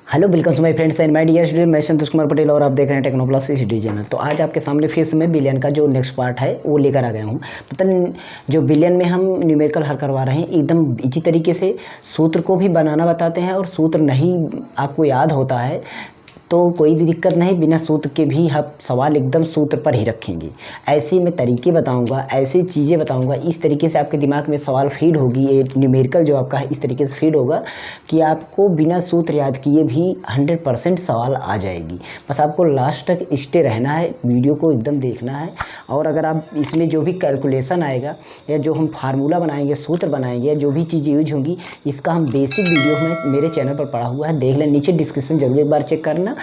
Hello welcome to my friends and my dear student. मैं संतोष कुमार पटेल और आप देख रहे हैं टेक्नोप्लस स्टडी चैनल। तो आज आपके सामने फिर से मैं बिलियन का जो नेक्स्ट पार्ट है वो लेकर आ गया हूँ। मतलब जो बिलियन में हम न्यूमेरिकल हल करवा रहे हैं एकदम इसी तरीके से सूत्र को भी बनाना बताते हैं, और सूत्र नहीं आपको याद होता है तो कोई भी दिक्कत नहीं, बिना सूत्र के भी हम सवाल एकदम सूत्र पर ही रखेंगे। ऐसे मैं तरीके बताऊंगा, ऐसी चीज़ें बताऊंगा, इस तरीके से आपके दिमाग में सवाल फीड होगी। ये न्यूमेरिकल जो आपका है इस तरीके से फीड होगा कि आपको बिना सूत्र याद किए भी 100% सवाल आ जाएगी। बस आपको लास्ट तक स्टे रहना है, वीडियो को एकदम देखना है। और अगर आप इसमें जो भी कैलकुलेशन आएगा या जो हम फार्मूला बनाएंगे, सूत्र बनाएंगे, या जो भी चीज़ें यूज होंगी, इसका हम बेसिक वीडियो में मेरे चैनल पर पड़ा हुआ है, देख लें। नीचे डिस्क्रिप्शन जरूर एक बार चेक करना,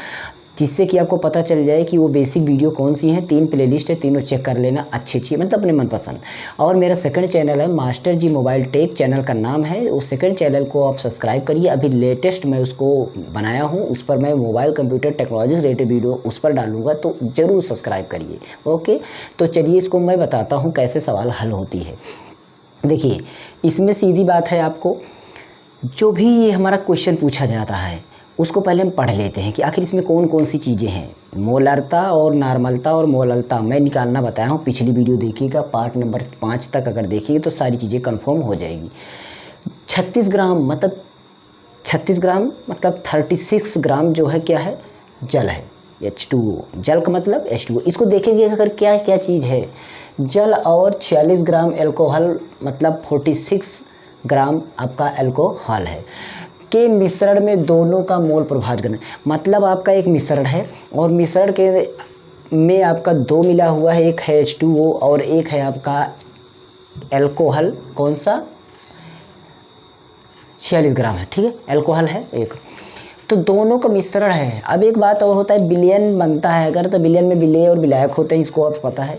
जिससे कि आपको पता चल जाए कि वो बेसिक वीडियो कौन सी है। 3 प्लेलिस्ट है, तीनों चेक कर लेना अच्छी मतलब अपने मनपसंद। और मेरा सेकंड चैनल है मास्टर जी मोबाइल टेक, चैनल का नाम है। उस सेकंड चैनल को आप सब्सक्राइब करिए। अभी लेटेस्ट मैं उसको बनाया हूँ, उस पर मैं mobile computer technology related video उस पर डालूंगा, तो ज़रूर सब्सक्राइब करिए। ओके, तो चलिए इसको मैं बताता हूँ कैसे सवाल हल होती है। देखिए, इसमें सीधी बात है, आपको जो भी ये हमारा क्वेश्चन पूछा जाता है उसको पहले हम पढ़ लेते हैं कि आखिर इसमें कौन कौन सी चीज़ें हैं। मोलरता और नॉर्मलता और मोलरता मैं निकालना बताया हूँ, पिछली वीडियो देखिएगा, पार्ट नंबर 5 तक अगर देखिए तो सारी चीज़ें कंफर्म हो जाएगी। 36 ग्राम मतलब 36 ग्राम जो है क्या है, जल है, H2O। जल का मतलब H2O। इसको देखेंगे अगर क्या क्या चीज़ है, जल, और 46 ग्राम एल्कोहल मतलब 46 ग्राम आपका एल्कोहल है के मिश्रण में दोनों का मोल प्रभाव करना। मतलब आपका एक मिश्रण है और मिश्रण के में आपका 2 मिला हुआ है, एक है H2O और एक है आपका एल्कोहल। कौन सा? 46 ग्राम है, ठीक है, एल्कोहल है एक, तो दोनों का मिश्रण है। अब एक बात और होता है, बिलियन बनता है अगर, तो बिलियन में विलेय और विलायक होते हैं, इसको आप पता है,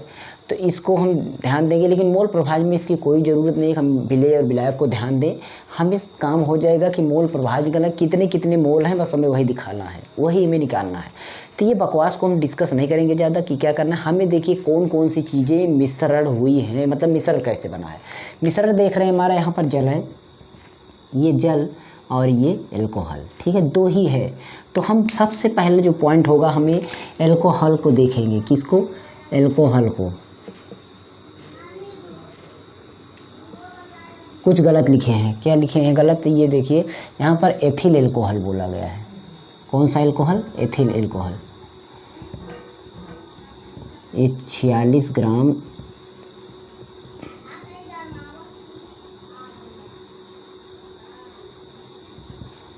तो इसको हम ध्यान देंगे। लेकिन मोल प्रभाव में इसकी कोई ज़रूरत नहीं, हम विलेय और विलायक को ध्यान दें। हमें काम हो जाएगा कि मोल प्रभाव निकालना, कितने कितने मोल हैं, बस हमें वही दिखाना है, वही हमें निकालना है। तो ये बकवास को हम डिस्कस नहीं करेंगे ज़्यादा कि क्या करना है हमें। देखिए कौन कौन सी चीज़ें मिश्रण हुई हैं, मतलब मिश्रण कैसे बना है। मिश्रण देख रहे हैं, हमारा यहाँ पर जल है, ये जल और ये एल्कोहल, ठीक है, 2 ही है। तो हम सबसे पहले जो पॉइंट होगा, हमें एल्कोहल को देखेंगे। किसको? एल्कोहल को। कुछ गलत लिखे हैं, क्या लिखे हैं गलत? ये देखिए यहाँ पर एथिल एल्कोहल बोला गया है। कौन सा एल्कोहल? Ethyl alcohol. ये 46 ग्राम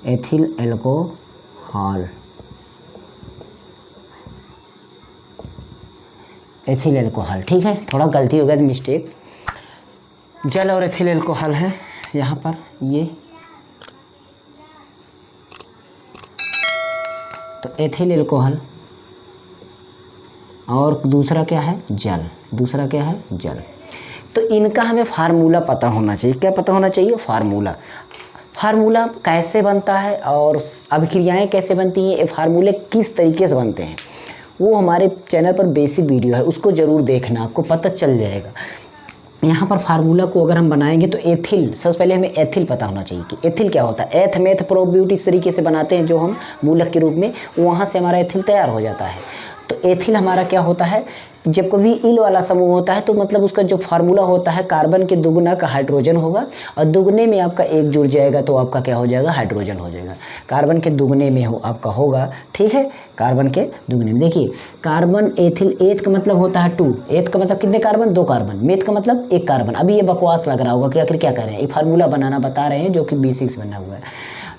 एथिल एल्कोहल, एथिल एल्कोहल, ठीक है, थोड़ा गलती हो गया, मिस्टेक। जल और एथिल एल्कोहल है यहाँ पर, ये तो एथिल एल्कोहल, और दूसरा क्या है? जल। दूसरा क्या है? जल। तो इनका हमें फार्मूला पता होना चाहिए। क्या पता होना चाहिए? फार्मूला। फार्मूला कैसे बनता है और अभिक्रियाएं कैसे बनती हैं, ये फार्मूले किस तरीके से बनते हैं, वो हमारे चैनल पर बेसिक वीडियो है, उसको ज़रूर देखना, आपको पता चल जाएगा। यहाँ पर फार्मूला को अगर हम बनाएंगे तो एथिल, सबसे पहले हमें एथिल पता होना चाहिए कि एथिल क्या होता है। एथ मेथ प्रोब्यूट इस तरीके से बनाते हैं जो हम मूलक के रूप में, वहाँ से हमारा एथिल तैयार हो जाता है। तो एथिल हमारा क्या होता है, जब कभी इल वाला समूह होता है तो मतलब उसका जो फार्मूला होता है, कार्बन के दुगना का हाइड्रोजन होगा और दुगने में आपका एक जुड़ जाएगा तो आपका क्या हो जाएगा? हाइड्रोजन हो जाएगा। कार्बन के दुगने में हो आपका होगा, ठीक है, कार्बन के दुगने में। देखिए कार्बन एथिल, एथ का मतलब होता है 2, एथ का मतलब कितने कार्बन? 2 कार्बन, मेथ का मतलब 1 कार्बन। अभी ये बकवास लग रहा होगा कि आखिर क्या कर रहे हैं, ये फार्मूला बनाना बता रहे हैं जो कि B6 बना हुआ है।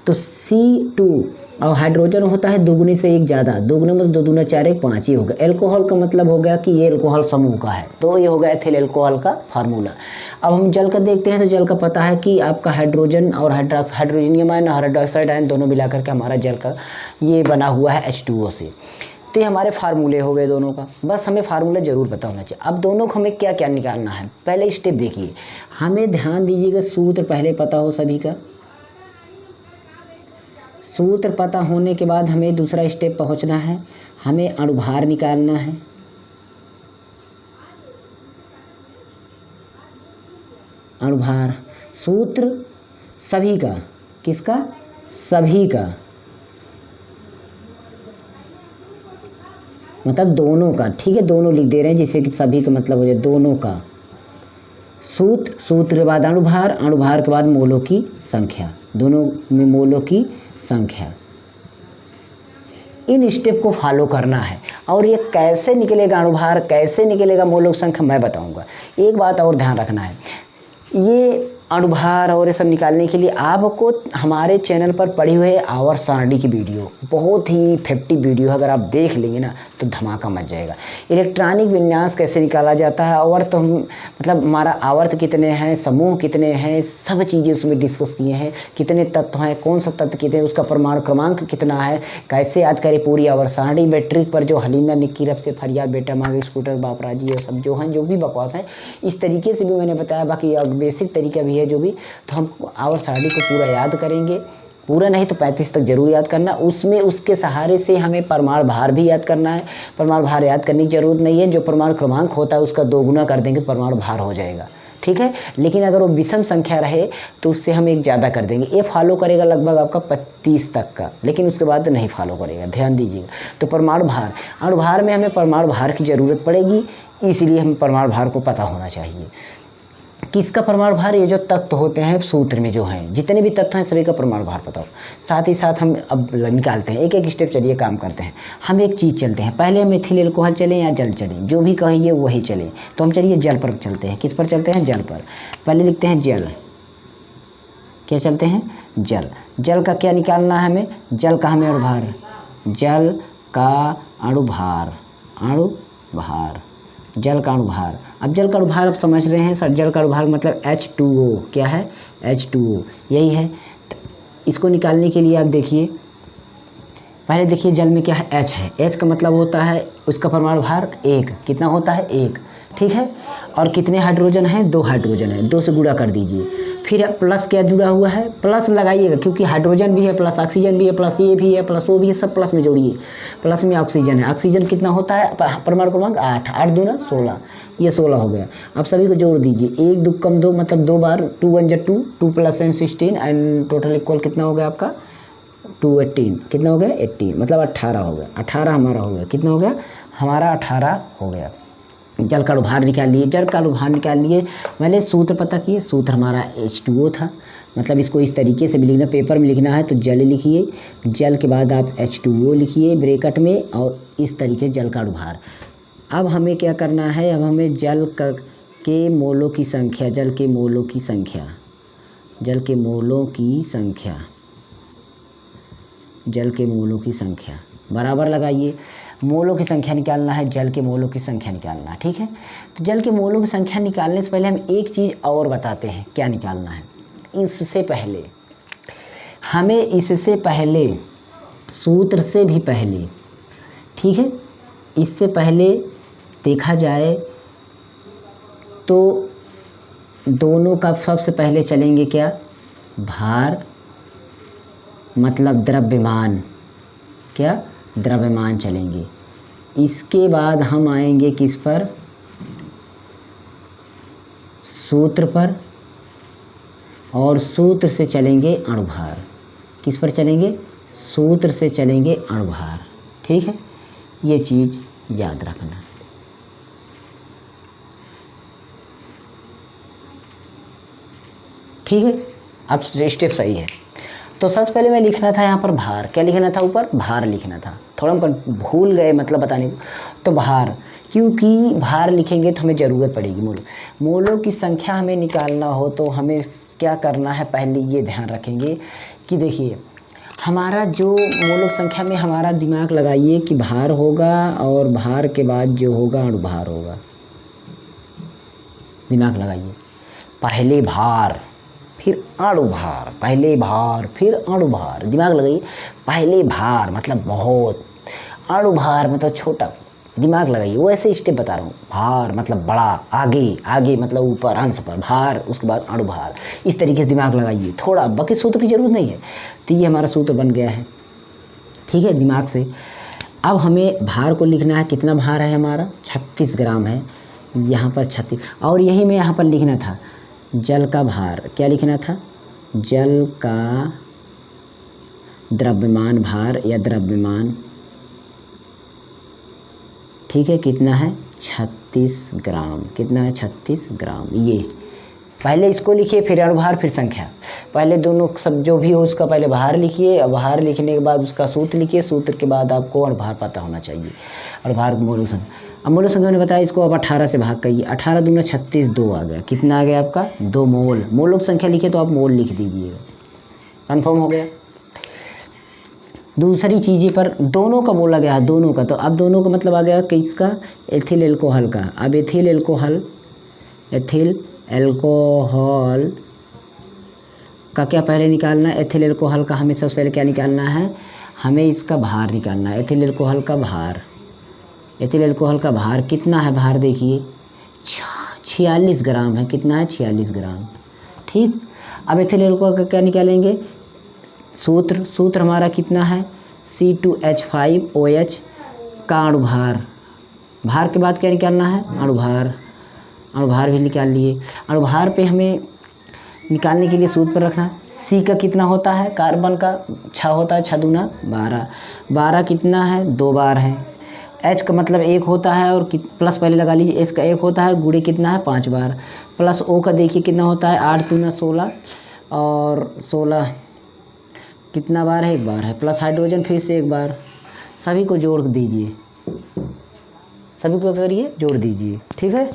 तो C2 और हाइड्रोजन होता है दुगुने से 1 ज़्यादा, दुगुने मतलब 2 दूना 4 1 5 ही होगा। एल्कोहल का मतलब हो गया कि ये एल्कोहल समूह का है, तो ये हो गया एथिल एल्कोहल का फार्मूला। अब हम जल का देखते हैं, तो जल का पता है कि आपका हाइड्रोजन और हाइड्रोजनियम आयन और हाइड्रोक्साइड आयन दोनों मिलाकर के हमारा जल का ये बना हुआ है H2O से। तो ये हमारे फार्मूले हो गए दोनों का, बस हमें फार्मूला ज़रूर पता होना चाहिए। अब दोनों को हमें क्या क्या निकालना है, पहले स्टेप देखिए, हमें ध्यान दीजिएगा, सूत्र पहले पता हो सभी का। सूत्र पता होने के बाद हमें दूसरा स्टेप पहुंचना है, हमें अणुभार निकालना है। अणुभार सूत्र सभी का, किसका? सभी का, मतलब दोनों का, ठीक है, दोनों लिख दे रहे हैं जिससे कि सभी का मतलब हो जाए दोनों का। सूत्र, सूत्र के बाद अणुभार, अणुभार के बाद मोलों की संख्या, दोनों में मोलों की संख्या। इन स्टेप को फॉलो करना है। और ये कैसे निकलेगा अणुभार, कैसे निकलेगा मोलों की संख्या, मैं बताऊंगा। एक बात और ध्यान रखना है, ये अणुभार और ये सब निकालने के लिए आपको हमारे चैनल पर पड़ी हुई है आवर्त सारणी की वीडियो, बहुत ही इफेक्टिव वीडियो है। अगर आप देख लेंगे ना तो धमाका मच जाएगा। इलेक्ट्रॉनिक विन्यास कैसे निकाला जाता है, आवर्त मतलब हमारा आवर्त कितने हैं, समूह कितने हैं, सब चीज़ें उसमें डिस्कस किए हैं। कितने तत्व हैं, कौन सा तत्व कितने, उसका परमाणु क्रमांक कितना है, कैसे याद करें पूरी आवर्त सारणी। मैट्रिक पर जो हलीना निक्की रब से फरियाद बेटा मांगे स्कूटर बापराजी, ये सब जो हैं, जो भी बकवास हैं, इस तरीके से भी मैंने बताया। बाकी बेसिक तरीका भी है जो भी, तो हम आवर्त सारणी को पूरा याद करेंगे। पूरा नहीं तो 35 तक जरूर याद करना। उसमें उसके सहारे से हमें परमाणु भार भी याद करना है। परमाणु भार याद करने की जरूरत नहीं है, जो परमाणु क्रमांक होता है उसका 2 गुना कर देंगे तो परमाणु भार हो जाएगा, ठीक है। लेकिन अगर वो विषम संख्या रहे तो उससे हम एक ज़्यादा कर देंगे। ये फॉलो करेगा लगभग आपका 35 तक का, लेकिन उसके बाद नहीं फॉलो करेगा, ध्यान दीजिएगा। तो परमाणु भार, अणुभार में हमें परमाणु भार की ज़रूरत पड़ेगी, इसलिए हमें परमाणु भार को पता होना चाहिए। किसका परमाणु भार, ये जो तत्व होते हैं सूत्र में जो हैं, जितने भी तत्व हैं सभी का परमाणु भार पता हो। साथ ही साथ हम अब निकालते हैं, एक एक स्टेप चलिए काम करते हैं। हम एक चीज़ चलते हैं, पहले हम एथिल एल्कोहल चलें या जल चलें, जो भी कहिए वही चलें। तो हम चलिए जल पर चलते हैं। किस पर चलते हैं, जल पर। पहले लिखते हैं जल, क्या चलते हैं, जल। जल का क्या निकालना है हमें, जल का हमें अणुभार, जल का अणुभार, अणुभार, जल का अणुभार। अब जल का अणुभार आप समझ रहे हैं सर, जल का अणुभार मतलब H2O, क्या है, H2O, यही है। तो इसको निकालने के लिए आप देखिए, पहले देखिए जल में क्या है, H है। H का मतलब होता है उसका परमाणु भार 1, कितना होता है, 1, ठीक है। और कितने हाइड्रोजन हैं, 2 हाइड्रोजन है, 2 से गुणा कर दीजिए। फिर प्लस क्या जुड़ा हुआ है, प्लस लगाइएगा, क्योंकि हाइड्रोजन भी है, प्लस ऑक्सीजन भी है, प्लस ये भी है, प्लस वो भी है, सब प्लस में जोड़िए। प्लस में ऑक्सीजन है, ऑक्सीजन कितना होता है, परमाणु क्रमांक 8, 8 दूना 16, ये 16 हो गया। अब सभी को जोड़ दीजिए, 1 2 कम 2 मतलब 2 बार, 2 1 जा 2, 2 + n 16 एंड टोटल इक्वल कितना हो गया आपका 218, कितना हो गया 18, मतलब 18 हो गया। 18 हमारा हो गया, कितना हो गया हमारा 18 हो गया। जल का अणुभार निकाल लिए, जल का अणुभार निकाल लिए। मैंने सूत्र पता किए, सूत्र हमारा H2O था। मतलब इसको इस तरीके से भी लिखना, पेपर में लिखना है तो जल लिखिए, जल के बाद आप H2O लिखिए ब्रैकेट में, और इस तरीके जल का अणुभार। अब हमें क्या करना है, अब हमें जल के मोलों की संख्या, जल के मोलों की संख्या, जल के मोलों की संख्या, जल के मोलों की संख्या बराबर लगाइए। मोलों की संख्या निकालना है, जल के मोलों की संख्या निकालना है, ठीक है। तो जल के मोलों की संख्या निकालने से पहले हम एक चीज़ और बताते हैं, क्या निकालना है। इससे पहले हमें, इससे पहले सूत्र से भी पहले, ठीक है, इससे पहले देखा जाए तो दोनों का सबसे पहले चलेंगे क्या, भार मतलब द्रव्यमान, क्या द्रव्यमान चलेंगे। इसके बाद हम आएंगे किस पर, सूत्र पर, और सूत्र से चलेंगे अणुभार। किस पर चलेंगे, सूत्र से चलेंगे अणुभार, ठीक है। ये चीज़ याद रखना, ठीक है। अब स्टेप सही है। तो सबसे पहले मैं लिखना था यहाँ पर भार, क्या लिखना था, ऊपर भार लिखना था। थोड़ा हम भूल गए मतलब बताने को, तो भार, क्योंकि भार लिखेंगे तो हमें ज़रूरत पड़ेगी मोलों की संख्या हमें निकालना हो तो हमें क्या करना है, पहले ये ध्यान रखेंगे कि देखिए हमारा जो मोलों की संख्या में हमारा दिमाग लगाइए कि भार होगा, और भार के बाद जो होगा अणुभार होगा। दिमाग लगाइए, पहले भार फिर अणुभार, पहले भार फिर अणुभार, दिमाग लगाइए। पहले भार मतलब बहुत, अणुभार मतलब छोटा, दिमाग लगाइए। वो ऐसे स्टेप बता रहा हूँ, भार मतलब बड़ा, आगे, आगे मतलब ऊपर अंश पर, भार उसके बाद अणुभार, इस तरीके से दिमाग लगाइए थोड़ा, बाकी सूत्र की जरूरत नहीं है। तो ये हमारा सूत्र बन गया है, ठीक है, दिमाग से। अब हमें भार को लिखना है, कितना भार है हमारा 36 ग्राम है, यहाँ पर 36, और यही मैं यहाँ पर लिखना था जल का भार, क्या लिखना था, जल का द्रव्यमान भार या द्रव्यमान ठीक है, कितना है 36 ग्राम, कितना है 36 ग्राम। ये पहले इसको लिखिए, फिर अणुभार, फिर संख्या। पहले दोनों सब जो भी हो उसका पहले भार लिखिए, और भार लिखने के बाद उसका सूत्र लिखिए, सूत्र के बाद आपको अणुभार पता होना चाहिए, अणुभार मोल संख्या। अब मोल संख्या ने बताया, इसको अब 18 से भाग करिए, 18 दूना 36, 2 आ गया, कितना आ गया आपका 2 मोल। मोलों की संख्या लिखे तो आप मोल लिख दीजिएगा, कन्फर्म हो गया। दूसरी चीज़ें पर दोनों का मोल आ गया, दोनों का, तो अब दोनों का मतलब आ गया कि इसका एथिल एल्कोहल का। अब एथिल एल्कोहल का क्या पहले निकालना है, एथिल एल्कोहल का हमें सबसे पहले क्या निकालना है, हमें इसका भार निकालना है, एथिल एल्कोहल का भार। एथिल एल्कोहल का भार कितना है, भार देखिए 46 ग्राम है, कितना है 46 ग्राम। ठीक, अब एथिल एल्कोहल का क्या निकालेंगे, सूत्र हमारा कितना है C2H5OH का अणुभार। भार के बाद क्या निकालना है, अणुभार। अणुभार भी निकाल लिए। अणुभार पे हमें निकालने के लिए सूत्र पर रखना है, C का कितना होता है, कार्बन का 6 होता है, 6 दूना 12, 12 कितना है 2 बार है। H का मतलब 1 होता है, और प्लस पहले लगा लीजिए, H का 1 होता है, गुणे कितना है 5 बार, प्लस O का देखिए कितना होता है 8 दूना 16, और 16 कितना बार है 1 बार है, प्लस हाइड्रोजन फिर से 1 बार। सभी को जोड़ दीजिए, सभी को करिए जोड़ दीजिए, ठीक है।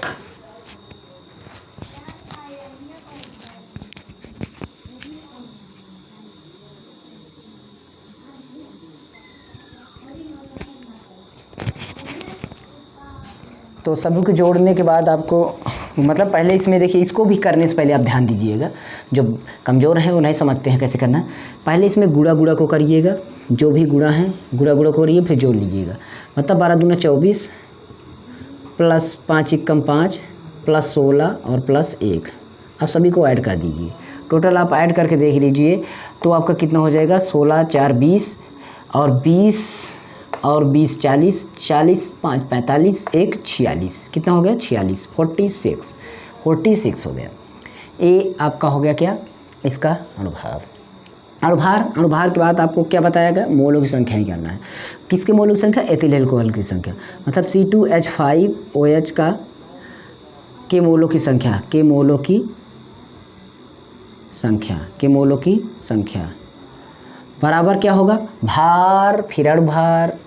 तो सभी को जोड़ने के बाद आपको मतलब पहले इसमें देखिए, इसको भी करने से पहले आप ध्यान दीजिएगा, जो कमज़ोर हैं वो नहीं समझते हैं कैसे करना है। पहले इसमें गुणा को करिएगा, जो भी गुणा है गुणा को करिए, फिर जोड़ लीजिएगा। मतलब 12 दूना 24, प्लस 5 एकम 5, प्लस 16 और प्लस 1। अब सभी को ऐड कर दीजिए, टोटल आप ऐड करके देख लीजिए तो आपका कितना हो जाएगा, 16 4 20, और 20 और 20 40, 40 5 45, 1 46, कितना हो गया 46, 46 हो गया। ये आपका हो गया क्या, इसका अणुभार। अणुभार के बाद आपको क्या बताया गया, मोलों की संख्या निकालना है। किसके मोलों की संख्या, एथिल एल्कोहल की संख्या, मतलब C2H5OH का के मोलों की संख्या बराबर क्या होगा, भार फिर अणुभार।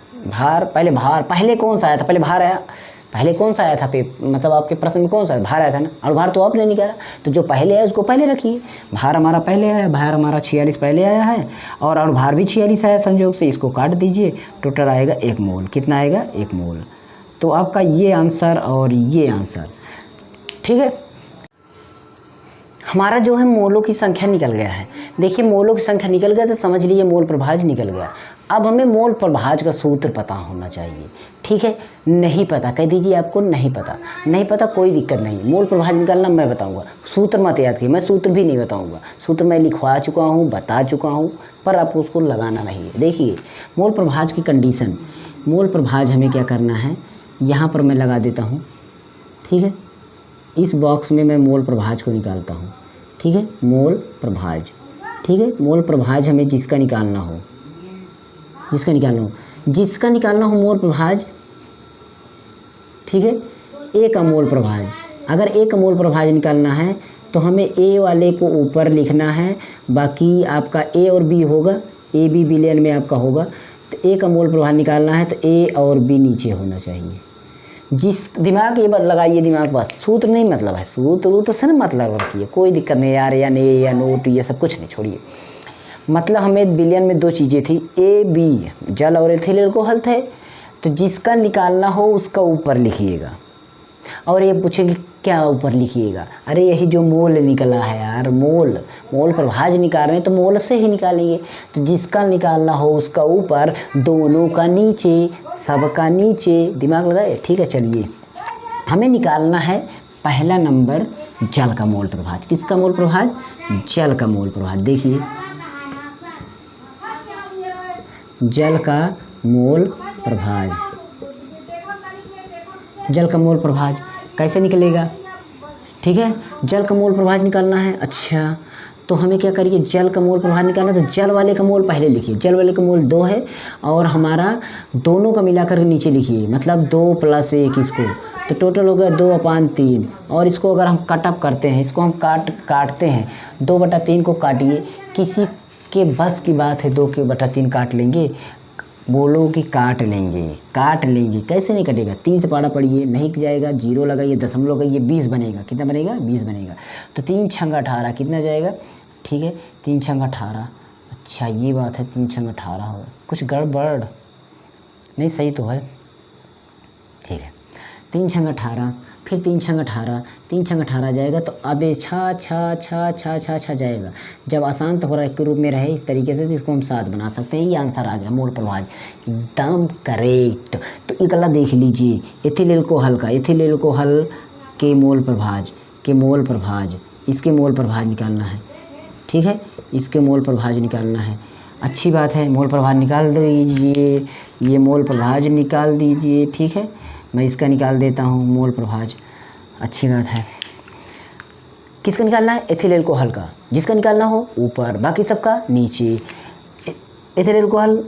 पहले कौन सा आया था, पहले कौन सा आया था मतलब आपके प्रश्न में कौन सा भार आया था ना, अणुभार तो आपने निकाला, तो जो पहले आया उसको पहले रखिए। भार हमारा पहले आया, भार हमारा 46 पहले आया है, और अणुभार भी 46 आया संयोग से, इसको काट दीजिए, टोटल आएगा 1 मोल। कितना आएगा 1 मोल। तो आपका ये आंसर और ये आंसर, ठीक है। हमारा जो है मोलों की संख्या निकल गया है। देखिए मोलों की संख्या निकल गया तो समझ लीजिए मोल प्रभाज निकल गया। अब हमें मोल प्रभाज का सूत्र पता होना चाहिए, ठीक है। नहीं पता कह दीजिए, आपको नहीं पता कोई दिक्कत नहीं। मोल प्रभाज निकालना मैं बताऊंगा, सूत्र मत याद कीजिए, मैं सूत्र भी नहीं बताऊंगा। सूत्र मैं लिखवा चुका हूँ, बता चुका हूँ, पर आपको उसको लगाना नहीं है। देखिए मोल प्रभाज की कंडीशन, मोल प्रभाज हमें क्या करना है, यहाँ पर मैं लगा देता हूँ, ठीक है। इस बॉक्स में मैं मोल प्रभाज को निकालता हूँ, ठीक है। मोल प्रभाज, ठीक है। मोल प्रभाज हमें जिसका निकालना हो मोल प्रभाज, ठीक है। ए का मोल प्रभाज, अगर ए का मोल प्रभाज निकालना है तो हमें ए वाले को ऊपर लिखना है, बाकी आपका ए और बी होगा, ए बी बिलियन में आपका होगा। तो ए का मोल प्रभाज निकालना है तो ए और बी नीचे होना चाहिए। जिस दिमाग ये बात लगाइए, दिमाग बस, सूत्र नहीं मतलब है, सूत्र तो सिर्फ मतलब रखिए, कोई दिक्कत नहीं यार, या नहीं या नोट ये सब कुछ नहीं, छोड़िए। मतलब हमें बिलियन में 2 चीज़ें थी, ए बी, जल और एथिल एल्कोहल थे, तो जिसका निकालना हो उसका ऊपर लिखिएगा। और ये पूछेंगे क्या ऊपर लिखिएगा, अरे यही जो मोल निकला है यार, मोल प्रभाज निकाल रहे हैं तो मोल से ही निकालेंगे। तो जिसका निकालना हो उसका ऊपर, दोनों का नीचे, सबका नीचे, दिमाग लगाए, ठीक है। चलिए हमें निकालना है पहला नंबर जल का मोल प्रभाज। किसका मोल प्रभाज, जल का मोल प्रभाज। देखिए जल का मोल प्रभाज, जल का मोल प्रभाज कैसे निकलेगा, ठीक है। जल का मोल प्रभाज निकालना है, अच्छा तो हमें क्या करिए, जल का मोल प्रभाज निकालना। तो जल वाले का मोल पहले लिखिए, जल वाले का मोल 2 है और हमारा दोनों का मिलाकर नीचे लिखिए, मतलब 2 + 1 इसको, तो टोटल हो गया 2/3। और इसको अगर हम कटअप करते हैं, इसको हम काटते हैं, 2/3 को काटिए। किसी के बस की बात है 2/3 काट लेंगे? बोलो कि काट लेंगे, काट लेंगे। कैसे नहीं कटेगा? 3 से पारा पढ़िए, नहीं जाएगा, 0 लगाइए, दशमलव लगाइए, 20 बनेगा। कितना बनेगा? 20 बनेगा। तो 3 × 18 कितना जाएगा? ठीक है, 3 × 18। अच्छा ये बात है, 3 × 18 हो, कुछ गड़बड़ नहीं, सही तो है। ठीक है, 3 × 18, फिर 3 × 18, 3 × 18 जाएगा तो अबे छा जाएगा। जब अशांत हो रहा के रूप में रहे इस तरीके से, तो इसको हम 7 बना सकते हैं। ये आंसर आ गया, मोल प्रभाज, एकदम करेक्ट। तो एक अगला देख लीजिए, एथिल एल्कोहल का, एथिल एल्कोहल के मोल प्रभाज, इसके मोल प्रभाज निकालना है। ठीक है, इसके मोल प्रभाज निकालना है। अच्छी बात है, मोल प्रभाज निकाल दीजिए, ये मोल प्रभाज निकाल दीजिए। ठीक है, मैं इसका निकाल देता हूँ मोल प्रभाज। अच्छी बात है। किसका निकालना है? एथिल एल्कोहल का। जिसका निकालना हो ऊपर, बाकी सबका नीचे। एथिल एल्कोहल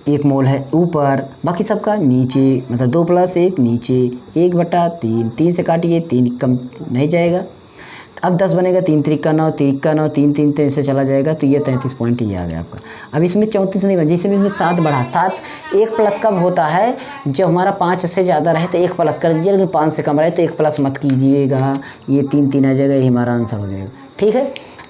1 मोल है ऊपर, बाकी सबका नीचे, मतलब 2 + 1 नीचे, 1/3। 3 से काटिए, 3 कम नहीं जाएगा। अब 10 बनेगा, 3 × 3 = 9, 3 × 9, 3 3 3 से चला जाएगा, तो ये 33 पॉइंट ये आ गया आपका। अब इसमें 34 नहीं बना, जिसमें इसमें 7 बढ़ा। 7 1 प्लस कब होता है? जब हमारा 5 से ज़्यादा रहे तो 1 प्लस कर दीजिए, अगर 5 से कम रहे तो 1 प्लस मत कीजिएगा। ये 3 3 आ जाएगा, ये हमारा आंसर हो जाएगा। ठीक है,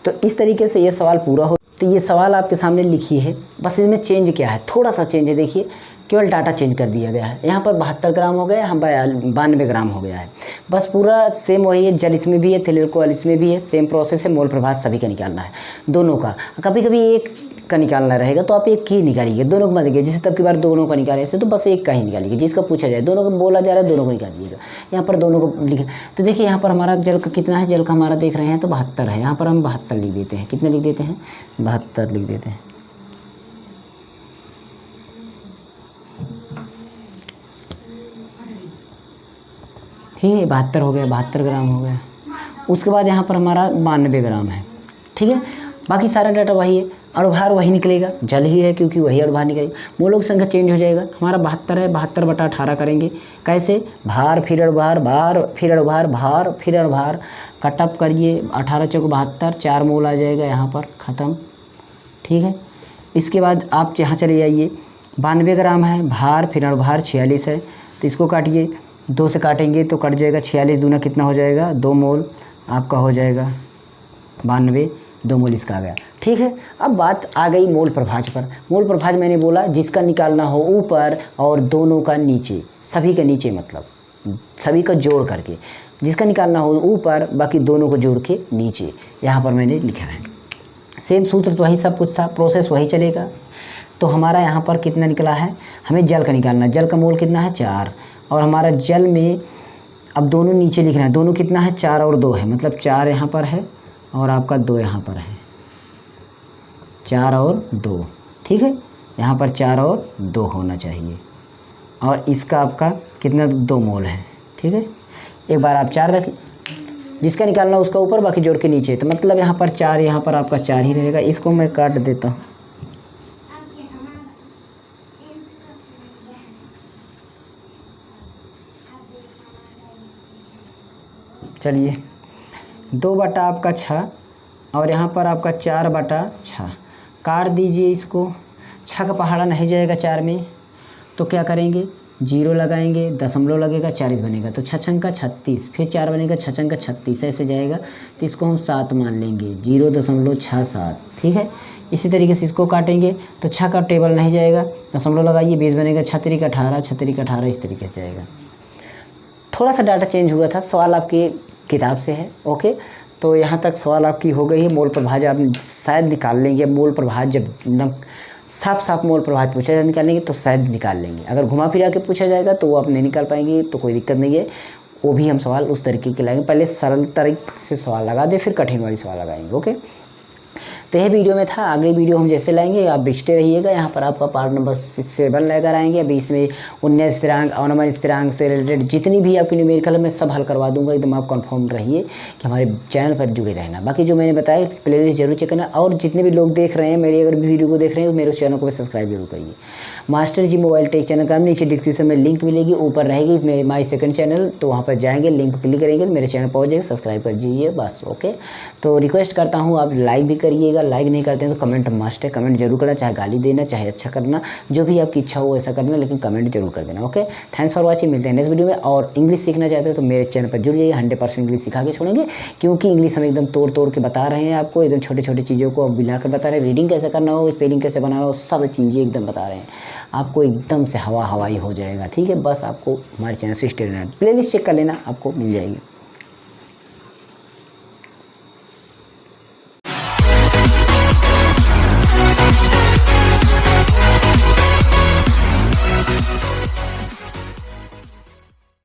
तो इस तरीके से ये सवाल पूरा हो। तो ये सवाल आपके सामने लिखी है, बस इसमें चेंज क्या है, थोड़ा सा चेंज है। देखिए, केवल डाटा चेंज कर दिया गया है। यहाँ पर 72 ग्राम हो गया, यहाँ पर 92 ग्राम हो गया है। बस पूरा सेम वही है, जल इसमें भी है, एथिल एल्कोहल इसमें भी है, सेम प्रोसेस है। मोल प्रभाज सभी का निकालना है, दोनों का। कभी कभी एक का निकालना रहेगा तो आप एक ही निकालिए, दोनों को मत देखिए। जैसे तब की बार दोनों का निकाले थे तो बस एक का ही निकालिए, जिसका पूछा जाए। दोनों को बोला जा रहा है, दोनों को निकालिएगा। यहाँ पर दोनों को लिखे, तो देखिए यहाँ पर हमारा जल का कितना है, जल का हमारा देख रहे हैं तो 72 है। यहाँ पर हम 72 लिख देते हैं। कितने लिख देते हैं? 72 लिख देते हैं। ठीक है, 72 हो गया, 72 ग्राम हो गया। उसके बाद यहाँ पर हमारा 92 ग्राम है। ठीक है, बाकी सारा डाटा वही है, अणुभार वही निकलेगा, जल ही है क्योंकि वही अणुभार निकलेगा। मोलों की संख्या चेंज हो जाएगा। हमारा 72 है, 72/18 करेंगे। कैसे? भार फिर अणुभार, भार फिर अणुभार, भार फिर अणुभार, कटअप करिए। 18 × 4 = 72, 4 मोल आ जाएगा यहाँ पर, ख़त्म। ठीक है, इसके बाद आप यहाँ चले जाइए, 92 ग्राम है, भार फिर अणुभार 46 है, तो इसको काटिए। 2 से काटेंगे तो कट जाएगा, 46 दूना कितना हो जाएगा? 2 मोल आपका हो जाएगा। 92, 2 मोल इसका आ गया। ठीक है, अब बात आ गई मोल प्रभाज पर। मोल प्रभाज मैंने बोला जिसका निकालना हो ऊपर और दोनों का नीचे, सभी का नीचे, मतलब सभी का जोड़ करके। जिसका निकालना हो ऊपर, बाकी दोनों को जोड़ के नीचे, यहाँ पर मैंने लिखा है। सेम सूत्र तो वही सब कुछ था, प्रोसेस वही चलेगा। तो हमारा यहाँ पर कितना निकला है? हमें जल का निकालना है। जल का मोल कितना है? 4। और हमारा जल में अब दोनों नीचे लिखना है। दोनों कितना है? 4 और 2 है, मतलब 4 यहाँ पर है और आपका 2 यहाँ पर है। 4 और 2, ठीक है, यहाँ पर 4 और 2 होना चाहिए। और इसका आपका कितना? 2 मोल है। ठीक है, एक बार आप 4 रख, जिसका निकालना उसका ऊपर, बाकी जोड़ के नीचे। तो मतलब यहाँ पर 4, यहाँ पर आपका 4 ही रहेगा। इसको मैं काट देता हूँ। चलिए, 2/6 और यहाँ पर आपका 4/6 काट दीजिए इसको। 6 का पहाड़ा नहीं जाएगा 4 में, तो क्या करेंगे? 0 लगाएंगे, दशमलव लगेगा, 40 बनेगा, तो 6 × 36, फिर 4 बनेगा, 6 × 36 ऐसे जाएगा। तो इसको हम 7 मान लेंगे, 0.67। ठीक है, इसी तरीके से इसको काटेंगे तो 6 का टेबल नहीं जाएगा, दशमलव लगाइए, 20 बनेगा, 6 × 18, 6 × 18 इस तरीके से जाएगा। थोड़ा सा डाटा चेंज हुआ था, सवाल आपकी किताब से है। ओके, तो यहाँ तक सवाल आपकी हो गई है। मोल प्रभाज आप शायद निकाल लेंगे। मोल प्रभाज जब साफ मोल प्रभाज पूछा जाए निकालेंगे तो शायद निकाल लेंगे। अगर घुमा फिरा के पूछा जाएगा तो वो आप नहीं निकाल पाएंगे, तो कोई दिक्कत नहीं है। वो भी हम सवाल उस तरीके के लाएंगे, पहले सरल तरीके से सवाल लगा दे, फिर कठिन वाली सवाल लगाएंगे। ओके, तो यह वीडियो में था, अगली वीडियो हम जैसे लाएंगे आप देखते रहिएगा। यहाँ पर आपका पार्ट नंबर 7 लेकर आएंगे। अभी इसमें उन्नय स्थिरांक, अवनमन स्थिरांक से रिलेटेड जितनी भी आपकी न्यूमेरिकल है मैं सब हल करवा दूंगा। एकदम आप कंफर्म रहिए कि हमारे चैनल पर जुड़े रहना। बाकी जो मैंने बताया प्लेलिस्ट जरूर चेक करना, और जितने भी लोग देख रहे हैं मेरी अगर वीडियो को देख रहे हैं तो मेरे चैनल को भी सब्सक्राइब जरूर करिए। मास्टर जी मोबाइल टेक चैनल का नीचे डिस्क्रिप्शन में लिंक मिलेगी, ऊपर रहेगी माई सेकंड चैनल, तो वहाँ पर जाएंगे, लिंक क्लिक करेंगे तो मेरे चैनल पहुँच जाएगा, सब्सक्राइब कर दीजिए बस। ओके, तो रिक्वेस्ट करता हूँ आप लाइक भी करिएगा, लाइक नहीं करते हैं तो कमेंट मस्ट है, कमेंट जरूर करना, चाहे गाली देना चाहे अच्छा करना, जो भी आपकी इच्छा हो ऐसा करना, लेकिन कमेंट जरूर कर देना। ओके, थैंक्स फॉर वॉचिंग, मिलते हैं नेक्स्ट वीडियो में। और इंग्लिश सीखना चाहते हो तो मेरे चैनल पर जुड़ जाइए, 100% इंग्लिश सिखा के छोड़ेंगे, क्योंकि इंग्लिश हम एकदम तोड़ तोड़ के बता रहे हैं आपको, एकदम छोटे छोटे चीज़ों को मिलाकर बता रहे हैं। रीडिंग कैसे करना हो, स्पेलिंग कैसे बनाना हो, सब चीज़ें एकदम बता रहे हैं आपको, एकदम से हवाई हो जाएगा। ठीक है, बस आपको हमारे चैनल से स्टे रहना है, प्लेलिस्ट चेक कर लेना, आपको मिल जाएगी।